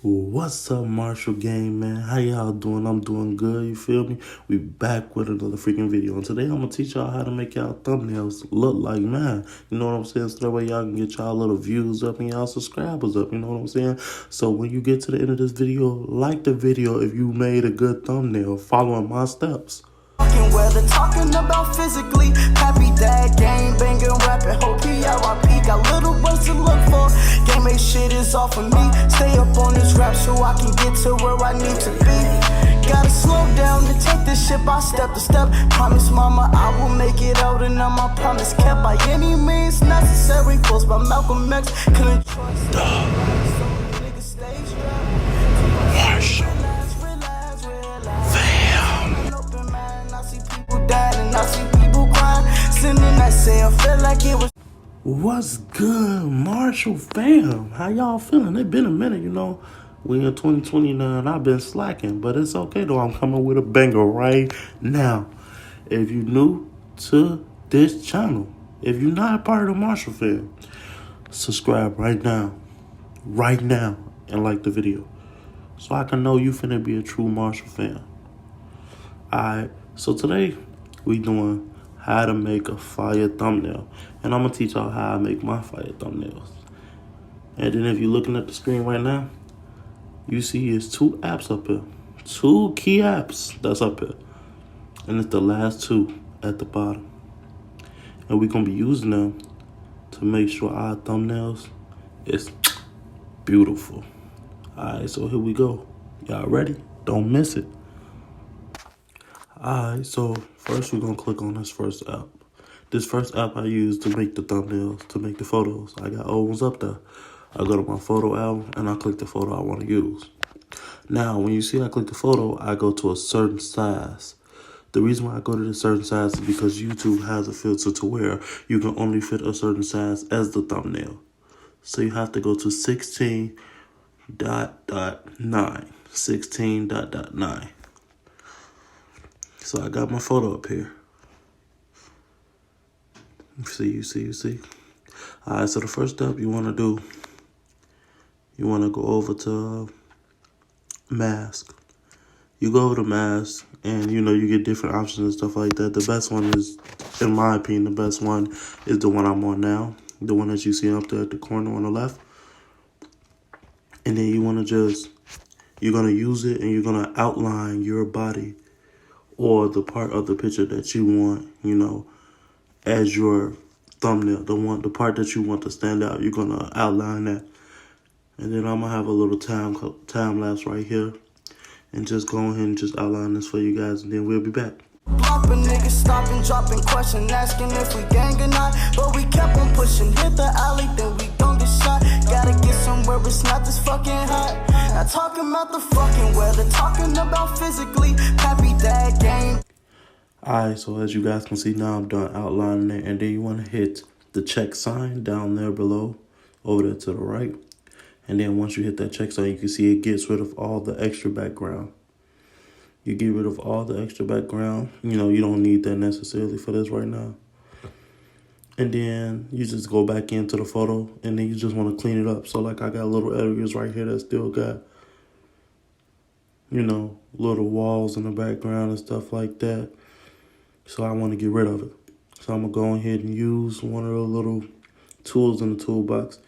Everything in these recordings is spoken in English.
What's up, Marshall Gang, man? How y'all doing? I'm doing good, you feel me? We back with another freaking video. And today I'm going to teach y'all how to make y'all thumbnails look like mine. You know what I'm saying? So that way y'all can get y'all little views up and y'all subscribers up, you know what I'm saying? So when you get to the end of this video, like the video if you made a good thumbnail following my steps. Weather talking about physically happy dad game banging rapping hope he RIP got little words to look for game make shit is off of me stay up on this rap so I can get to where I need to be gotta slow down to take this shit by step to step promise mama I will make it out and I'm my promise kept by any means necessary quotes by Malcolm X couldn't trust niggas stay strapped I see people crying, sending that say I feel like it was. What's good, Marshall fam? How y'all feeling? It been a minute, you know. We in 2020 now and I've been slacking, but it's okay though. I'm coming with a banger right now. If you new to this channel, if you're not a part of the Marshall fam, subscribe right now, and like the video. So I can know you finna be a true Marshall fan. Alright, so today we doing how to make a fire thumbnail. And I'm gonna teach y'all how I make my fire thumbnails. And then if you're looking at the screen right now, you see it's two apps up here. Two key apps that's up here. And it's the last two at the bottom. And we're gonna be using them to make sure our thumbnails is beautiful. Alright, so here we go. Y'all ready? Don't miss it. Alright, so first we're gonna click on this first app. This first app I use to make the thumbnails, to make the photos. I got old ones up there. I go to my photo album and I click the photo I want to use. Now, when you see I click the photo, I go to a certain size. The reason why I go to this certain size is because YouTube has a filter to where you can only fit a certain size as the thumbnail. So you have to go to 16.9. 16.9. So I got my photo up here. You see. Alright, so the first step you want to do, you want to go over to mask. You go over to mask and, you know, you get different options and stuff like that. The best one is, in my opinion, the best one is the one I'm on now. The one that you see up there at the corner on the left. And then you want to just, you're going to use it and you're going to outline your body or the part of the picture that you want, you know, as your thumbnail, the part that you want to stand out. You're gonna outline that, and then I'm gonna have a little time lapse right here, and just go ahead and just outline this for you guys, and then we'll be back. Blopping niggas stopping, dropping question, asking if we gang or not, but we kept on pushing, hit the alley, then we gon' get shot. Gotta get somewhere it's not this fucking hot. Not talking about the fucking weather, talking about physically happy dad game. Alright, so as you guys can see now, I'm done outlining it, and then you want to hit the check sign down there below, over there to the right. And then once you hit that check sign, you can see it gets rid of all the extra background. You get rid of all the extra background. You know, you don't need that necessarily for this right now. And then you just go back into the photo, and then you just want to clean it up. So like I got little areas right here that still got, you know, little walls in the background and stuff like that. So I want to get rid of it. So I'm going to go ahead and use one of the little tools in the toolbox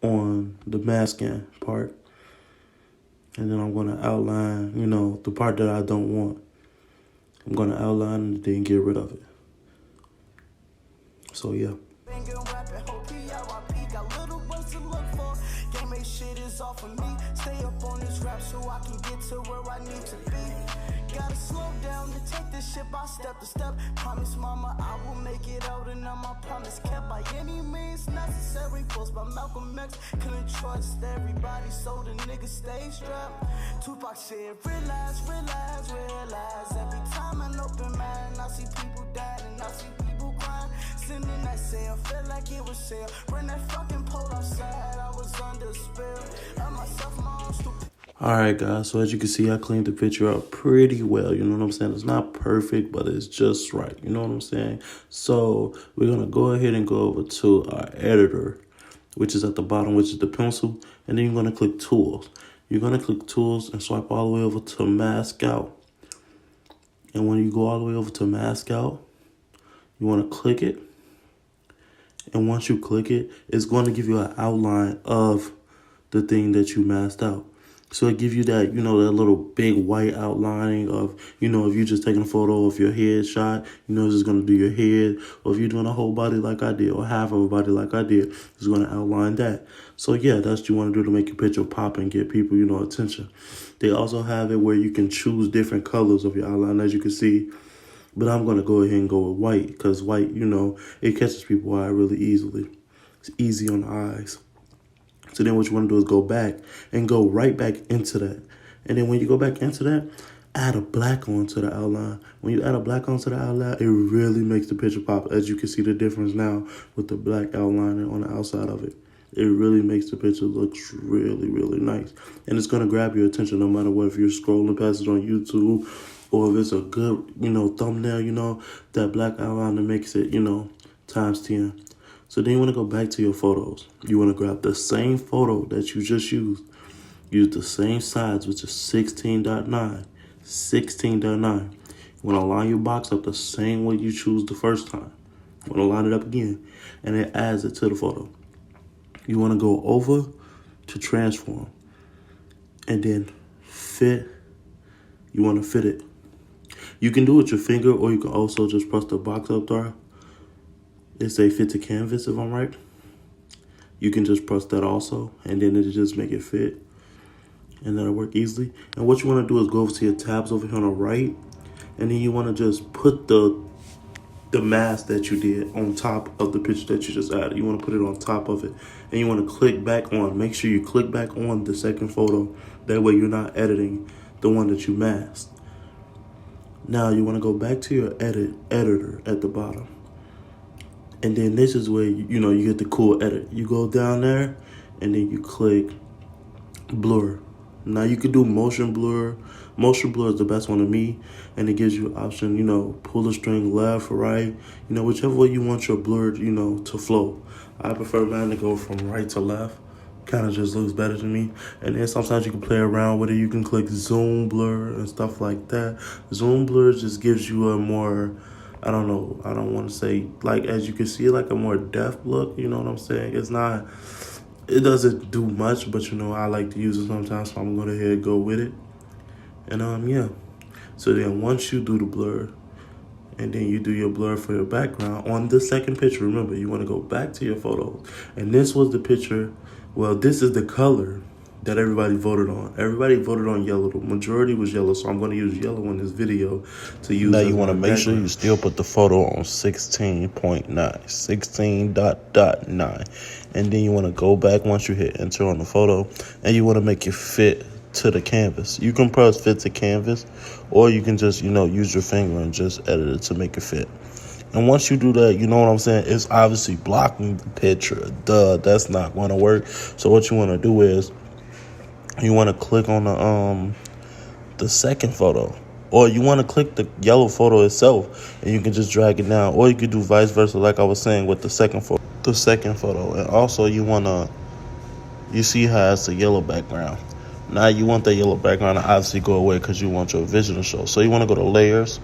on the masking part. And then I'm going to outline, you know, the part that I don't want. I'm going to outline and then get rid of it. So, yeah. Shit is off of me. Stay up on this rap so I can get to where I need to be. Gotta slow down to take this shit by step to step. Promise mama I will make it out and I'm my promise kept by any means necessary. Quotes by Malcolm X. Couldn't trust everybody so the niggas stay strapped. Tupac said realize. Every time an open mind I see people dying and I see people crying. Sending that say I feel like it was sale. When that fucking pole outside I was under spell. I myself my own stupid. Alright guys, so as you can see, I cleaned the picture up pretty well, you know what I'm saying? It's not perfect, but it's just right, you know what I'm saying? So we're going to go ahead and go over to our editor, which is at the bottom, which is the pencil, and then you're going to click tools. you're going to click Tools and swipe all the way over to Mask Out. And when you go all the way over to Mask Out, you want to click it. And once you click it, it's going to give you an outline of the thing that you masked out. So it gives you that, that little big white outlining of, if you're just taking a photo of your head shot, it's just going to do your head. Or if you're doing a whole body like I did, or half of a body like I did, it's going to outline that. So yeah, that's what you want to do to make your picture pop and get people, attention. They also have it where you can choose different colors of your outline, as you can see. But I'm going to go ahead and go with white, because white, it catches people's eye really easily. It's easy on the eyes. So then what you want to do is go back and go right back into that. And then when you go back into that, add a black onto the outline. When you add a black onto the outline, it really makes the picture pop. As you can see the difference now with the black outline on the outside of it. It really makes the picture look really, really nice. And it's going to grab your attention no matter what. If you're scrolling past it on YouTube, or if it's a good, thumbnail, that black outline that makes it, times 10. So then you want to go back to your photos. You want to grab the same photo that you just used. Use the same size, which is 16.9. 16.9. You want to line your box up the same way you choose the first time. You want to line it up again, and it adds it to the photo. You want to go over to transform, and then fit. You want to fit it. You can do it with your finger, or you can also just press the box up there. It say fit to canvas, if I'm right. You can just press that also, and then it'll just make it fit. And that'll work easily. And what you want to do is go over to your tabs over here on the right, and then you want to just put the mask that you did on top of the picture that you just added. You want to put it on top of it, and you want to click back on. Make sure you click back on the second photo. That way you're not editing the one that you masked. Now you want to go back to your editor at the bottom. And then this is where, you get the cool edit. You go down there, and then you click blur. Now you can do motion blur. Motion blur is the best one to me. And it gives you an option, pull the string left or right. Whichever way you want your blur, to flow. I prefer mine to go from right to left. Kind of just looks better to me. And then sometimes you can play around with it. You can click zoom blur and stuff like that. Zoom blur just gives you a more, I don't want to say, like, as you can see, like a more depth look. You know what I'm saying? It doesn't do much, but I like to use it sometimes, so I'm going to go ahead and go with it. And yeah. So then once you do the blur, and then you do your blur for your background on the second picture, remember, you want to go back to your photos. And this was the picture, well, this is the color that everybody voted on. Everybody voted on yellow. The majority was yellow, so I'm going to use yellow in this video to use. Now you want to make sure you still put the photo on 16.9, 16.9. And then you want to go back once you hit enter on the photo, and you want to make it fit to the canvas. You can press fit to canvas, or you can just, use your finger and just edit it to make it fit. And once you do that, you know what I'm saying? It's obviously blocking the picture. That's not going to work. So what you want to do is, you want to click on the second photo, or you want to click the yellow photo itself, and you can just drag it down, or you could do vice versa, like I was saying with the second photo. And also you see how it's a yellow background. Now you want that yellow background to obviously go away because you want your vision to show. So you want to go to layers,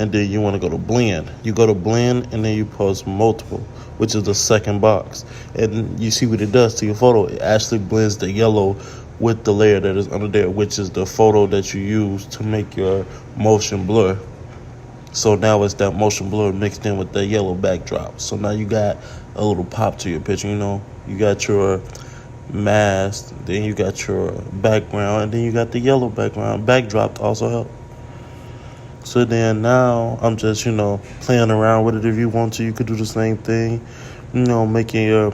and then you want to go to blend. You go to blend, and then you post multiple, which is the second box. And you see what it does to your photo. It actually blends the yellow with the layer that is under there, which is the photo that you use to make your motion blur. So now it's that motion blur mixed in with the yellow backdrop. So now you got a little pop to your picture, You got your mask, then you got your background, and then you got the yellow backdrop to also help. So then now I'm just, playing around with it. If you want to, you could do the same thing, making your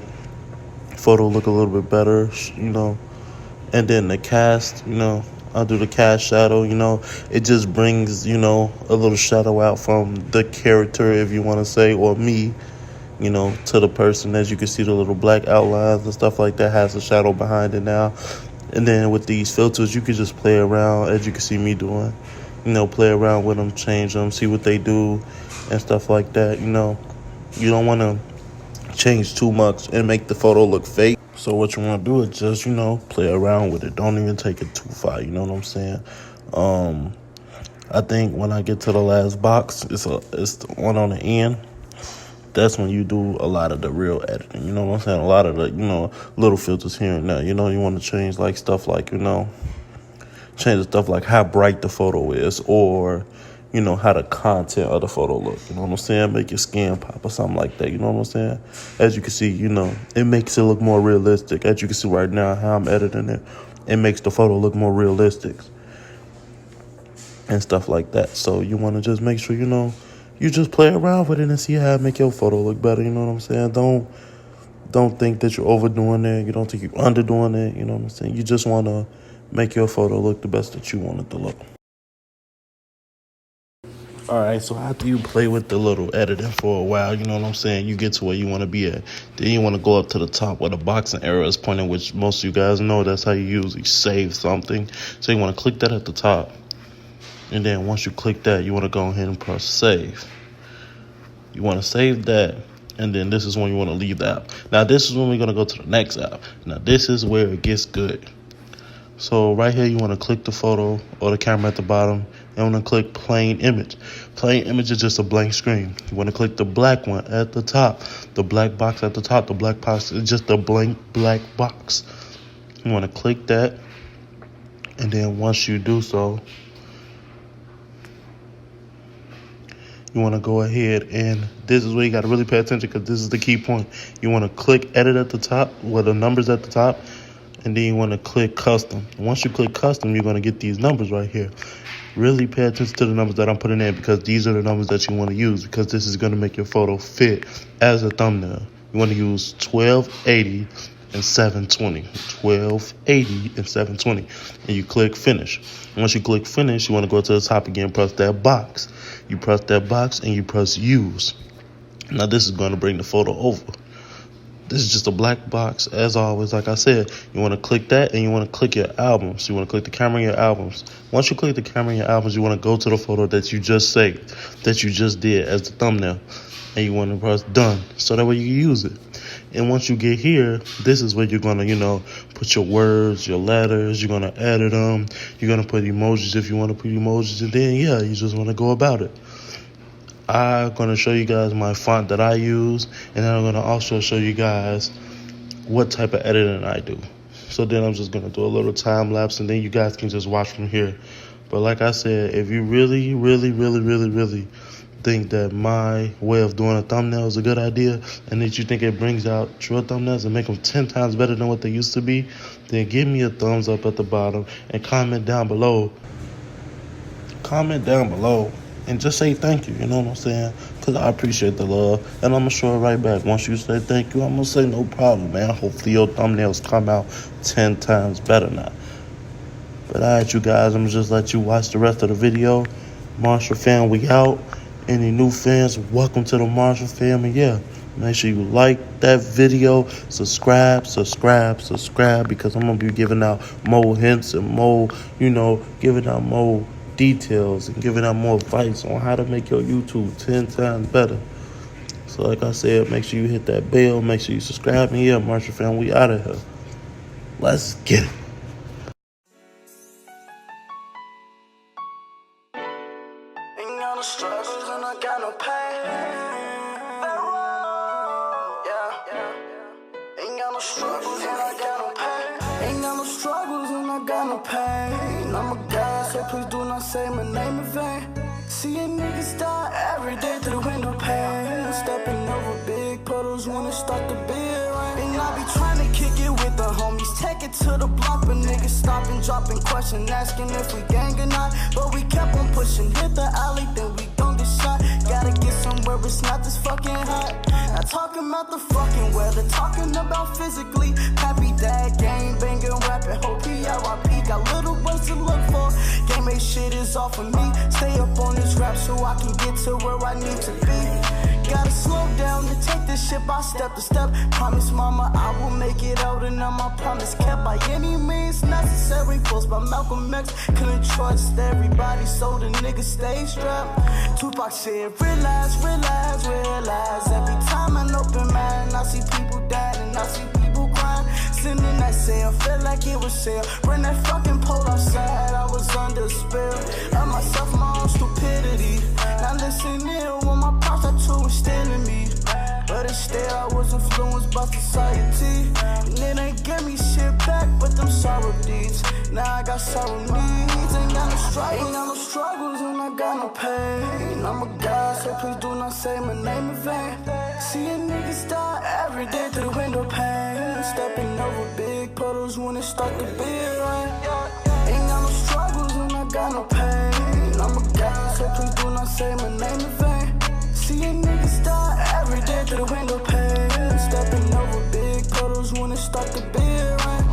photo look a little bit better, And then the cast, I'll do the cast shadow, It just brings, a little shadow out from the character, if you want to say, or me, to the person. As you can see, the little black outlines and stuff like that has a shadow behind it now. And then with these filters, you can just play around, as you can see me doing. Play around with them, change them, see what they do, and stuff like that. You don't want to change too much and make the photo look fake. So what you want to do is just, play around with it. Don't even take it too far. You know what I'm saying? I think when I get to the last box, it's the one on the end. That's when you do a lot of the real editing. You know what I'm saying? A lot of the, little filters here and there. You want to change like stuff like, change the stuff like how bright the photo is, or how the content of the photo look. You know what I'm saying? Make your skin pop or something like that. You know what I'm saying? As you can see, it makes it look more realistic. As you can see right now, how I'm editing it, it makes the photo look more realistic and stuff like that. So you want to just make sure, you just play around with it and see how it make your photo look better. You know what I'm saying? Don't think that you're overdoing it. You don't think you're underdoing it. You know what I'm saying? You just want to make your photo look the best that you want it to look. All right, so after you play with the little editing for a while, you know what I'm saying, you get to where you want to be at. Then you want to go up to the top where the boxing arrow is pointing, which most of you guys know that's how you usually save something. So you want to click that at the top. And then once you click that, you want to go ahead and press save. You want to save that. And then this is when you want to leave the app. Now, this is when we're going to go to the next app. Now, this is where it gets good. So right here, you want to click the photo or the camera at the bottom. And want to click plain image. Plain image is just a blank screen. You want to click the black one at the top. The black box at the top. The black box is just a blank black box. You want to click that. And then once you do so, you want to go ahead, and this is where you got to really pay attention, because this is the key point. You want to click edit at the top with the numbers at the top, and then you want to click custom. Once you click custom, you're going to get these numbers right here. Really pay attention to the numbers that I'm putting in, because these are the numbers that you want to use, because this is going to make your photo fit as a thumbnail. You want to use 1280 and 720. 1280 and 720. And you click finish. Once you click finish, you want to go to the top again, press that box. You press that box and you press use. Now this is going to bring the photo over. This is just a black box. As always, like I said, you want to click that and you want to click your albums. You want to click the camera in your albums. Once you click the camera in your albums, you want to go to the photo that you just saved, that you just did as the thumbnail. And you want to press done, so that way you can use it. And once you get here, this is where you're going to, put your words, your letters. You're going to edit them. You're going to put emojis if you want to put emojis. And then, you just want to go about it. I'm going to show you guys my font that I use. And then I'm going to also show you guys what type of editing I do. So then I'm just going to do a little time lapse. And then you guys can just watch from here. But like I said, if you really, really, really, really, really think that my way of doing a thumbnail is a good idea, and that you think it brings out your thumbnails and make them 10 times better than what they used to be, then give me a thumbs up at the bottom and comment down below. Comment down below and just say thank you, you know what I'm saying? Because I appreciate the love, and I'm going to show it right back. Once you say thank you, I'm going to say no problem, man. Hopefully your thumbnails come out 10 times better now. But all right, you guys, I'm going to just let you watch the rest of the video. Marshall fam, we out. Any new fans, welcome to the Marshall family. Make sure you like that video, subscribe, because I'm going to be giving out more hints and more, giving out more details and giving out more advice on how to make your YouTube 10 times better. So like I said, make sure you hit that bell, make sure you subscribe, and Marshall family, we out of here. Let's get it. Struggles and I got no pain. Ain't got no struggles and I got no pain. Ain't got no struggles and I got no pain. I'm a guy, so please do not say my name in vain. Seeing niggas die every day through the window pane. Stepping over big puddles when it start to be rain. And I be trying to kick it with the homies, take it to the block, but niggas stopping, dropping questions, asking if we gang or not. But we kept on pushing, hit the alley, then we don't get shot. Gotta get somewhere it's not this fucking hot. Not talking about the fucking weather, talking about physically. Happy dad, gang banging, rapping, hope he RIP. Got little ways to look for. Game A shit is off of me. Stay up on this rap so I can get to where I need to be. Gotta slow down to take this shit by step to step. Promise mama I will make it out, and now my promise kept by any means necessary. Close by Malcolm X, couldn't trust everybody, so the niggas stay strapped. Tupac said realize, realize, realize. Every time I open mine, I see people dying and I see people crying. Dancing in that cell, felt like it was sale. Bring that fucking pole outside, I was under spell of myself, my own stupidity. Now listen in when my prostitute was stealing me. But instead I was influenced by society, and it ain't give me shit back but them sorrow deeds. Now I got sorrow needs, ain't got no struggles and I got no pain. I'm a god, so please do not say my name in vain. Seeing niggas die every day through the window pane, stepping over big puddles when it start to build rain. Ain't got no struggles and I got no pain. I'm a god, so please do not say my name in vain. Seeing niggas die every day through the window pane, stepping over big puddles when it start to build rain.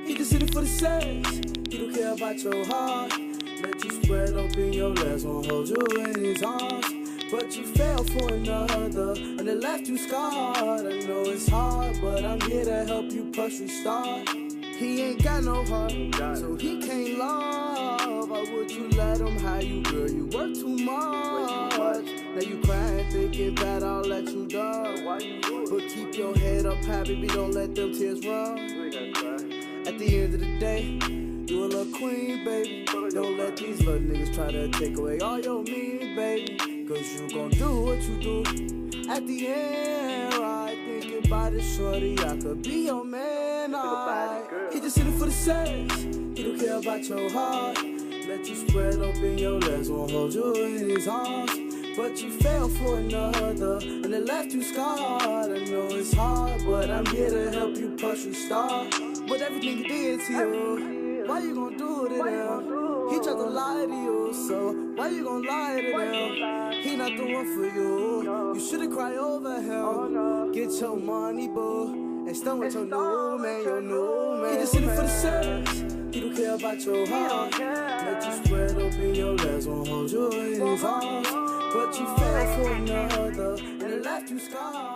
He just hit it for the sex. He don't care about your heart. Let you spread open your legs, won't hold you in his arms. But you fell for another, and it left you scarred. I know it's hard, but I'm here to help you push restart. He ain't got no heart, so he can't love. Why would you let him have you, girl? You work too much. Now you crying, thinking that I'll let you down. But keep your head up high, baby, don't let them tears run. At the end of the day, you a little queen, baby. Don't let these little niggas try to take away all your mean, baby. Cause you gon' do what you do. At the end, right, thinking about it, shorty, I could be your man, He just hit it for the sex. He don't care about your heart. Let you spread open your legs, won't hold you in his arms. But you fell for another, and it left you scarred. I know it's hard, but I'm here to help you push restart. But everything he did to you, why you gon' do it to them? He tried to lie to you, so why you gon' lie to them? He not the one for you. You shouldn't cry over him. Get your money, boo, and stand with your new man, your new man. He just hit it for the sex. He don't care about your heart. Let you spread open your legs, won't hold you in his arms. But you fell for another, and it left you scarred.